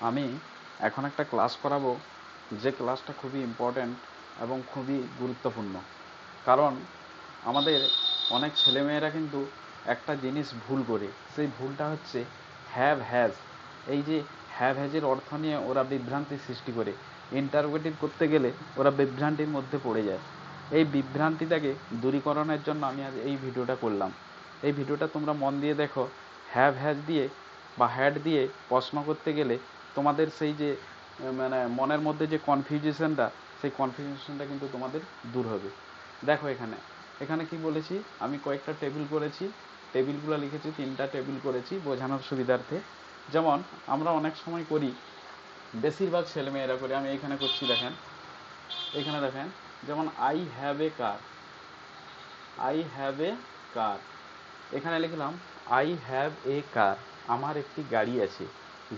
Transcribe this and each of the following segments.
আমি এখন একটা ক্লাস করাবো, যে ক্লাসটা খুবই ইম্পর্ট্যান্ট এবং খুবই গুরুত্বপূর্ণ। কারণ আমাদের অনেক ছেলেমেয়েরা কিন্তু একটা জিনিস ভুল করে, সেই ভুলটা হচ্ছে হ্যাভ হ্যাজ। এই যে হ্যাভ হ্যাজের অর্থ নিয়ে ওরা বিভ্রান্তি সৃষ্টি করে, ইন্টারোগেটিভ করতে গেলে ওরা বিভ্রান্তির মধ্যে পড়ে যায়। এই বিভ্রান্তিটাকে দূরীকরণের জন্য আমি আজ এই ভিডিওটা করলাম। এই ভিডিওটা তোমরা মন দিয়ে দেখো। হ্যাভ হ্যাজ দিয়ে বা হ্যাড দিয়ে প্রশ্ন করতে গেলে তোমাদের সেই যে মানে মনের মধ্যে যে কনফিউশনটা, সেই কনফিউশনটা কিন্তু তোমাদের দূর হবে। দেখো এখানে এখানে কি বলেছি, আমি কয়েকটা টেবিল করেছি, টেবিলগুলো লিখেছি, 3টা টেবিল করেছি বোঝানোর সুবিধার্থে। যেমন আমরা অনেক সময় করি, বেশিরভাগ ছেলেমেয়েরা করে, আমি এখানে করছি, দেখেন এখানে দেখেন, যেমন I have a car, I have a car, এখানে লিখলাম আই হ্যাভ এ কার, আমার একটি গাড়ি আছে।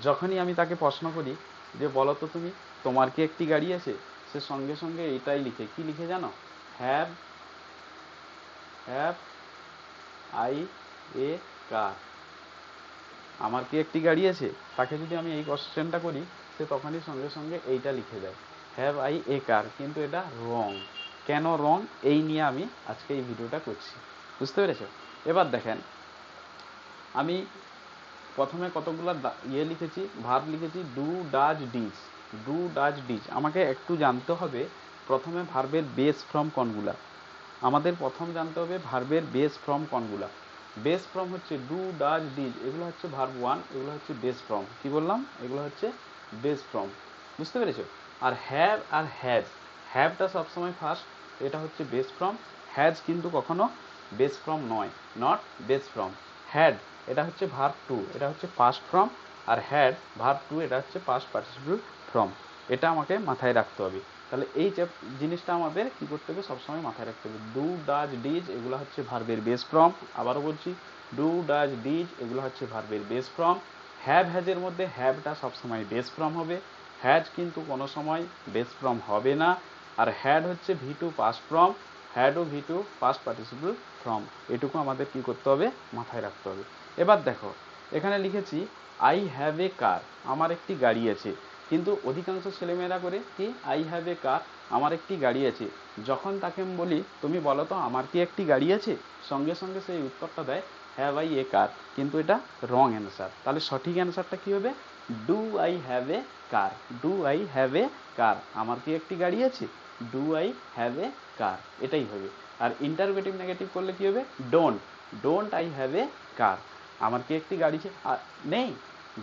যখনই আমি তাকে প্রশ্ন করি যে বলো তো তুমি, তোমার কি একটি গাড়ি আছে, সে সঙ্গে সঙ্গে এটাই লিখে, কি লিখে জানো? Have have I A car, আমার কি একটি গাড়ি আছে। তাকে যদি আমি এই কোশ্চেনটা করি, সে তখনই সঙ্গে সঙ্গে এইটা লিখে দেয়, হ্যাভ আই এ কার। কিন্তু এটা রং। কেন রং, এই নিয়ে আমি আজকে এই ভিডিওটা করছি, বুঝতে পেরেছো? এবার দেখেন, আমি প্রথমে কতগুলো লিখেছি, ভার্ব লিখেছি, ডু ডাজ ডিজ। ডু ডাজ ডিজ আমাকে একটু জানতে হবে প্রথমে ভার্বের বেস ফর্ম কোনগুলা। আমাদের প্রথম জানতে হবে ভার্বের বেস ফর্ম কোনগুলা। বেস ফর্ম হচ্ছে ডু ডাজ ডিজ, এগুলো হচ্ছে ভার্ব 1, এগুলো হচ্ছে বেস ফর্ম। কি বললাম? এগুলো হচ্ছে বেস ফর্ম, বুঝতে পেরেছো? আর হ্যাভ আর হ্যাজ, হ্যাভটা সবসময় ফার্স্ট, এটা হচ্ছে বেস ফর্ম। হ্যাজ কিন্তু কখনো বেস ফর্ম নয়, নট বেস ফর্ম। হ্যাড, এটা হচ্ছে ভার্ব 2, এটা হচ্ছে পাস্ট ফর্ম। আর হ্যাড ভার্ব 2, এটা হচ্ছে পাস্ট পার্টিসিপল ফর্ম। এটা আমাকে মাথায় রাখতে হবে। তাহলে এই জিনিসটা আমাদের কি করতে হবে, সবসময় মাথায় রাখতে হবে। ডু ডাজ ডিজ এগুলো হচ্ছে ভার্বের বেস ফর্ম। আবারও বলছি, ডু ডাজ ডিজ এগুলো হচ্ছে ভার্বের বেস ফর্ম। হ্যাভ হ্যাজের মধ্যে হ্যাভটা সবসময় বেস ফর্ম হবে, হ্যাজ কিন্তু কোনো সময় বেস ফর্ম হবে না। আর হ্যাড হচ্ছে V2 পাস্ট ফর্ম, হ্যাডও V2 পাস্ট পার্টিসিপল ফর্ম। এটুকু আমাদের কি করতে হবে, মাথায় রাখতে হবে। এবার দেখো, এখানে লিখেছি আই হ্যাভ এ কার, আমার একটি গাড়ি আছে। কিন্তু অধিকাংশ ছেলেমেয়েরা করে কি, আই হ্যাভ এ কার, আমার একটি গাড়ি আছে। যখন তাকে বলি তুমি বলো তো আমার কি একটি গাড়ি আছে, সঙ্গে সঙ্গে সেই উত্তরটা দেয় হ্যাভ আই এ কার। কিন্তু এটা রং অ্যান্সার। তাহলে সঠিক অ্যান্সারটা কি হবে? Do I have a car, do I have a car, আমার কি একটি গাড়ি আছে, do I have a car, এটাই হবে। আর ইন্টারোগেটিভ নেগেটিভ করলে কি হবে? Don't, don't I have a car, আমার কি একটি গাড়ি নেই,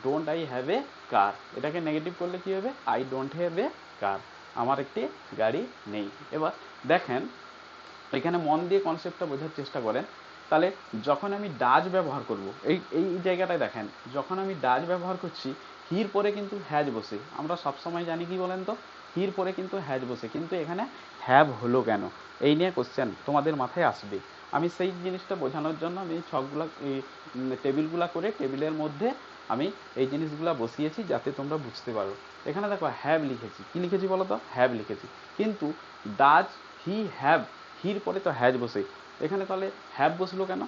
don't I have a car. এটাকে নেগেটিভ করলে কি হবে? I don't have a car, আমার একটি গাড়ি নেই। এবার দেখেন, এখানে মন দিয়ে কনসেপ্টটা বোঝার চেষ্টা করেন। তাহলে যখন আমি ডাজ ব্যবহার করব, এই এই জায়গাটায় দেখেন, যখন আমি ডাজ ব্যবহার করছি, হির পরে কিন্তু হ্যাজ বসে। আমরা সবসময় জানি কি বলেন তো, হির পরে কিন্তু হ্যাজ বসে, কিন্তু এখানে হ্যাভ হলো কেন, এই নিয়ে কোশ্চেন তোমাদের মাথায় আসবে। আমি সেই জিনিসটা বোঝানোর জন্য আমি এই ছকগুলা, এই টেবিলগুলা করে টেবিলের মধ্যে আমি এই জিনিসগুলা বসিয়েছি, যাতে তোমরা বুঝতে পারো। এখানে দেখো হ্যাভ লিখেছি, কি লিখেছি বলো তো? হ্যাভ লিখেছি। কিন্তু ডাজ হি হ্যাভ, হির পরে তো হ্যাজ বসে, এখানে তাহলে হ্যাভ বসলো কেন,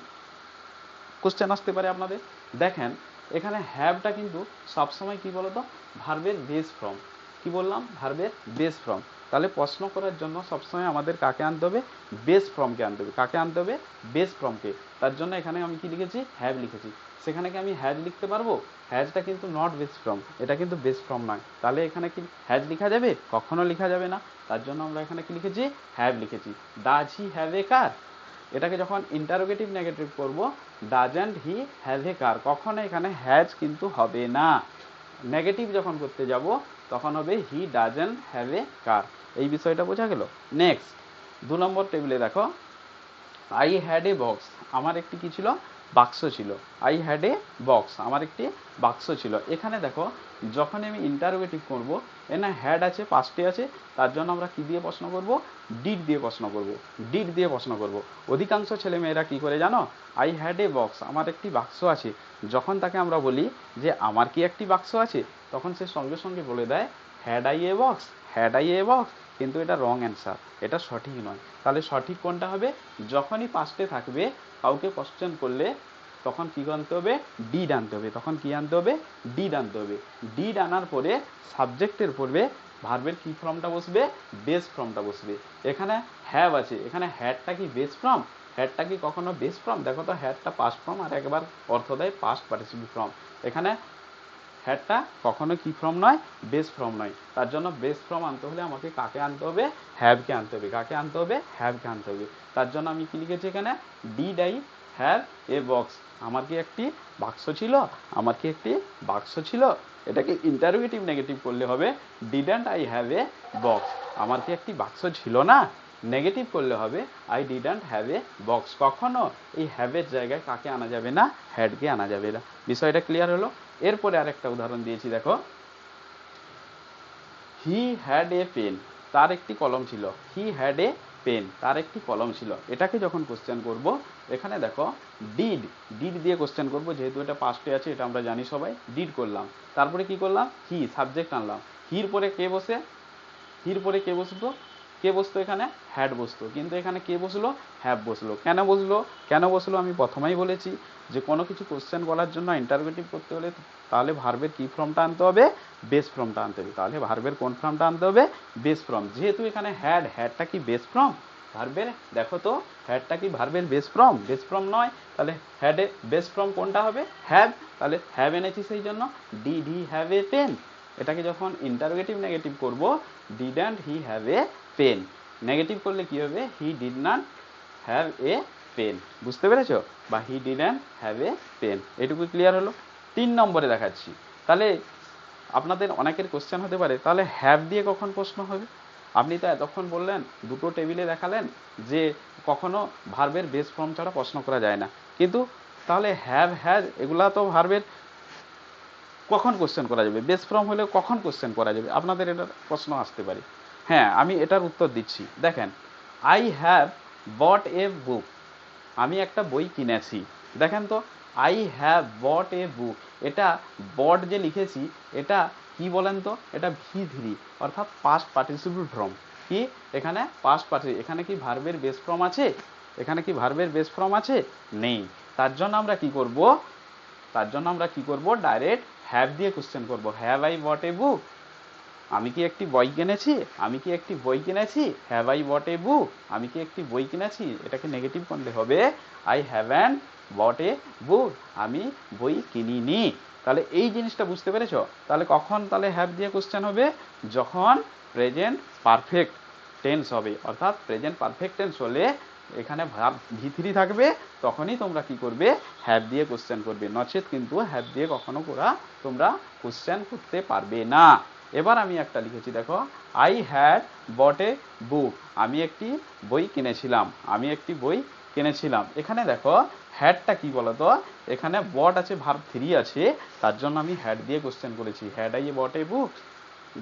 কোশ্চেন আসতে পারে আপনাদের। দেখেন, এখানে হ্যাভটা কিন্তু সবসময় কি বলতো, ভার্বের বেস ফর্ম। কি বললাম? ভার্বের বেস ফর্ম। তাহলে প্রশ্ন করার জন্য সবসময় আমাদের কাকে আনতে হবে? বেস ফর্মকে আনতে হবে। কাকে আনতে হবে? বেস ফর্মকে। তার জন্য এখানে আমি কি লিখেছি? হ্যাভ লিখেছি। সেখানে কি আমি হ্যাজ লিখতে পারবো? হ্যাজটা কিন্তু নট বেস ফর্ম, এটা কিন্তু বেস ফর্ম নয়। তাহলে এখানে কি হ্যাজ লেখা যাবে? কখনো লেখা যাবে না। তার জন্য আমরা এখানে কি লিখেছি? হ্যাভ লিখেছি। Does he have a car, এটাকে যখন ইন্টারোগেটিভ নেগেটিভ করব, ডাজন্ট হি হ্যাভ এ কার, কখনো এখানে হ্যাজ কিন্তু হবে না। নেগেটিভ যখন করতে যাব, তখন হবে হি ডাজন্ট হ্যাভ এ কার। এই বিষয়টা বোঝা গেল। নেক্সট 2 নম্বর টেবিলে দেখো, আই হ্যাড এ বক্স, আমার একটি কি ছিল? বাক্স ছিল। আই হ্যাড এ বক্স, আমার একটি বাক্স ছিল। এখানে দেখো, যখন আমি ইন্টারোগেটিভ করব, না হ্যাড আছে, পাস্টে আছে, তার জন্য আমরা কি দিয়ে প্রশ্ন করব? ডিড দিয়ে প্রশ্ন করব, ডিড দিয়ে প্রশ্ন করব। অধিকাংশ ছেলেমেয়েরা কি করে জানো? আই হ্যাড এ বক্স, আমার একটি বাক্স আছে। যখন তাকে আমরা বলি যে আমার কি একটি বাক্স আছে, তখন সে সঙ্গে সঙ্গে বলে দেয় had I A box, had I A box. কিন্তু এটা রং অ্যান্সার, এটা সঠিক নয়। তাহলে সঠিক কোনটা হবে? যখনই পাস্টে থাকবে, কাউকে কোশ্চেন করলে তখন কি আনতে হবে, ডিড আনতে হবে। তখন কি আনতে হবে, ডিড আনতে হবে। ডিড আনার পরে সাবজেক্টের পূর্বে ভার্বের কি ফর্মটা বসবে, বেস ফর্মটা বসবে। এখানে হ্যাভ আছে, এখানে হ্যাডটা কি বেস ফর্ম, হ্যাডটা কি কখনো বেস ফর্ম? দেখো তো, হ্যাডটা পাস্ট ফর্ম আর একবার অর্থ দেয় পাস্ট পার্টিসিপল ফর্ম। এখানে হ্যাডটা কখনো কি ফর্ম নয়, বেস ফর্ম নয়। তার জন্য বেস ফর্ম আনতে হলে আমাকে কাকে আনতে হবে, হ্যাভকে আনতে হবে। কাকে আনতে হবে, হ্যাভকে আনতে হবে। তার জন্য আমি কি লিখেছি এখানে, did I have A box. আমার কি একটি বাক্স ছিল, আমার কি একটি বাক্স ছিল। এটাকে ইন্টারোগেটিভ নেগেটিভ করলে হবে, didn't I have A box. আমার কি একটি বাক্স ছিল না। নেগেটিভ করলে হবে, I didn't have A box. কখনো এই হ্যাভের জায়গায় কাকে আনা যাবে না, হ্যাডকে আনা যাবে না। বিষয়টা ক্লিয়ার হলো। এরপরে আরেকটা উদাহরণ দিয়েছি, দেখো, হি হ্যাড এ পেন। তার একটি কলম ছিল। হি হ্যাড এ পেন, তার একটি কলম ছিল। এটাকে যখন কোশ্চেন করব, এখানে দেখো ডিড, ডিড দিয়ে কোশ্চেন করব, যেহেতু এটা পাস্টে আছে, এটা আমরা জানি সবাই। ডিড করলাম, তারপরে কি করলাম, হি, সাবজেক্ট আনলাম। হির পরে কে বসে, হির পরে কে বসতো, কে বসতো, এখানে হ্যাড বসতো। কিন্তু এখানে কে বসলো, হ্যাভ বসলো। কেন বসলো, কেন বসলো আমি প্রথমেই বলেছি যে কোনো কিছু কোশ্চেন করার জন্য ইন্টারোগেটিভ করতে হলে তাহলে ভার্বের কি ফর্মটা আনতে হবে, বেস ফর্মটা আনতে হবে। তাহলে ভার্বের কোন ফর্মটা আনতে হবে, বেস ফর্ম। যেহেতু এখানে হ্যাড, হ্যাডটা কি বেস ফর্ম ভার্বের, দেখো তো হ্যাডটা কি ভার্বের বেস ফর্ম, বেস ফর্ম নয়। তাহলে হ্যাডে বেস ফর্ম কোনটা হবে, হ্যাভ। তাহলে হ্যাভ এনেছি, সেই জন্য did he have a pen. এটাকে যখন ইন্টারোগেটিভ নেগেটিভ করব, didn't he have a pen. Negative করলে কি হবে, he did not have a pen. বুঝতে পেরেছো, বা he didn't have a pen. এটুকু ক্লিয়ার হলো। 3 নম্বরে দেখাচ্ছি। তাহলে আপনাদের অনেকের কোশ্চেন হতে পারে, তাহলে হ্যাভ দিয়ে কখন প্রশ্ন হবে? আপনি তো এতক্ষণ বললেন, দুটো টেবিলে দেখালেন যে কখনো ভার্বের বেস ফর্ম ছাড়া প্রশ্ন করা যায় না। কিন্তু তাহলে হ্যাভ, হ্যাজ এগুলা তো ভার্বের কখন কোশ্চেন করা যাবে, বেস ফর্ম হলে কখন কোশ্চেন করা যাবে? আপনাদের এটার প্রশ্ন আসতে পারে। হ্যাঁ, আমি এটার উত্তর দিচ্ছি। দেখেন, আই হ্যাভ বট এ বুক। আমি একটা বই কিনেছি। দেখেন তো, আই হ্যাভ বট এ বুক, এটা বট যে লিখেছি, এটা কি বলেন তো, এটা V3, অর্থাৎ পাস্ট পার্টিসিপল ফর্ম। কি এখানে পাস্ট পার্টিসিপল, এখানে কি ভার্বের বেস ফর্ম আছে, এখানে কি ভার্বের বেস ফর্ম আছে, নেই। তার জন্য আমরা কি করব, তার জন্য আমরা কি করব, ডাইরেক্ট হ্যাভ দিয়ে কোশ্চেন করব। হ্যাভ আই বট এ বুক, আমি কি একটি বই কিনেছি, আমি কি একটি বই কিনেছি। হ্যাভ আই বট এ বুক, আমি কি একটি বই কিনেছি। এটাকে নেগেটিভ করলে হবে, আই হ্যাভেন্ট বট এ বুক, আমি বই কিনিনি। তাহলে এই জিনিসটা বুঝতে পেরেছো। তাহলে কখন তাহলে হ্যাভ দিয়ে কোশ্চেন হবে, যখন প্রেজেন্ট পারফেক্ট টেন্স হবে। অর্থাৎ প্রেজেন্ট পারফেক্ট টেন্স হলে এখানে ভার্ব V3 থাকবে, তখনই তোমরা কি করবে, হ্যাভ দিয়ে কোশ্চেন করবে। নচেত কিন্তু হ্যাভ দিয়ে কখনো তোমরা কোশ্চেন করতে পারবে না। এবার আমি একটা লিখেছি, দেখো, আই হ্যাড বট এ বুক, আমি একটি বই কিনেছিলাম, আমি একটি বই কিনেছিলাম। এখানে দেখো হ্যাডটা কি বলতো, এখানে বট আছে, ভার্ব 3 আছে, তার জন্য আমি হ্যাড দিয়ে কোশ্চেন করেছি। হ্যাড আই বট এ বুক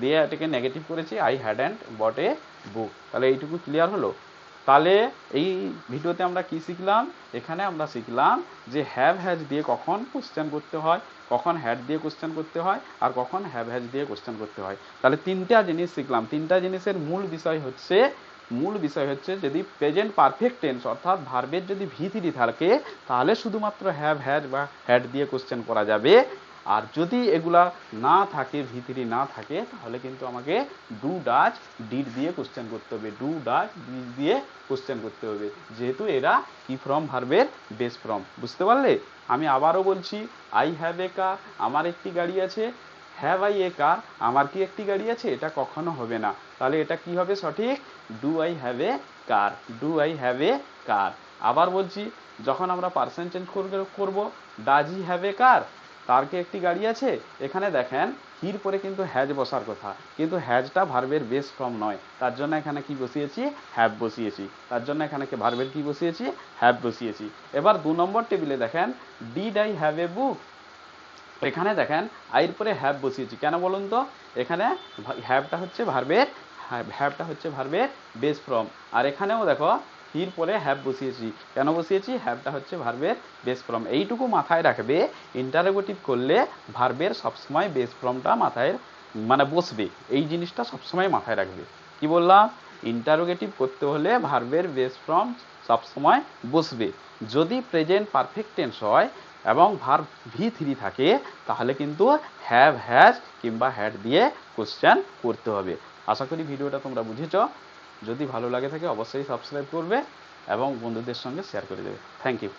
দিয়ে এটাকে নেগেটিভ করেছি, আই হ্যাডন্ট বট এ বুক। তাহলে এইটুকু ক্লিয়ার হলো। তাহলে এই ভিডিওতে আমরা কি শিখলাম, এখানে আমরা শিখলাম যে হ্যাভ হ্যাজ দিয়ে কখন কোশ্চেন করতে হয়, কখন হ্যাড দিয়ে কোশ্চেন করতে হয়, আর কখন হ্যাভ হ্যাজ দিয়ে কোশ্চেন করতে হয়। তাহলে 3টা জিনিস শিখলাম। 3টা জিনিসের মূল বিষয় হচ্ছে যদি প্রেজেন্ট পারফেক্ট টেন্স অর্থাৎ ভার্বের যদি V3 থাকে, তাহলে শুধুমাত্র হ্যাভ হ্যাজ বা হ্যাড দিয়ে কোশ্চেন করা যাবে। আর যদি এগুলা না থাকে, V3 না থাকে, তাহলে কিন্তু আমাকে ডু ডাজ ডিড দিয়ে কোশ্চেন করতে হবে। ডু ডাজ ডিড দিয়ে কোশ্চেন করতে হবে, যেহেতু এরা কি ফর্ম, ভার্বের বেস ফর্ম। বুঝতে পারলে? আমি আবারও বলছি, আই হ্যাভ এ কার, আমার একটি গাড়ি আছে। হ্যাভ আই এ কার, আমার কি একটি গাড়ি আছে, এটা কখনো হবে না। তাহলে এটা কি হবে সঠিক, do I have a car, do I have a car. আবার বলছি, যখন আমরা পার্সন চেঞ্জ করব, does he have a car, তার কি একটি গাড়ি আছে। এখানে দেখেন হির পরে কিন্তু হ্যাজ বসার কথা, কিন্তু হ্যাজটা ভার্বের বেস ফর্ম নয়। তার জন্য এখানে কি বসিয়েছি, হ্যাভ বসিয়েছি। তার জন্য এখানে ভার্বের কি বসিয়েছি, হ্যাভ বসিয়েছি। এবার 2 নম্বর টেবিলে দেখেন, ডিড আই হ্যাভ এ বুক, এখানে দেখেন আইর পরে হ্যাভ বসিয়েছি। কেন বলুন তো, এখানে হ্যাভটা হচ্ছে ভার্বের বেস ফর্ম। আর এখানেও দেখো হির পরে হ্যাভ বসিয়েছি। কেন বসিয়েছি, হ্যাভটা হচ্ছে ভার্বের বেস ফর্ম। এইটুকু মাথায় রাখবে, ইন্টারোগেটিভ করলে ভার্বের সবসময় বেস ফর্মটা মাথায় বসবে। এই জিনিসটা সবসময় মাথায় রাখবে। কি বললাম, ইন্টারোগেটিভ করতে হলে ভার্বের বেস ফর্ম সবসময় বসবে। যদি প্রেজেন্ট পারফেক্ট টেন্স হয়, এবং ভার্ব V3 থাকে তাহলে কিন্তু হ্যাভ, হ্যাজ কিংবা হ্যাড দিয়ে কোশ্চেন করতে হবে। আশা করি ভিডিওটা তোমরা বুঝেছ। যদি ভালো লাগে থাকে অবশ্যই সাবস্ক্রাইব করবে এবং বন্ধুদের সঙ্গে শেয়ার করে দেবে। Thank you.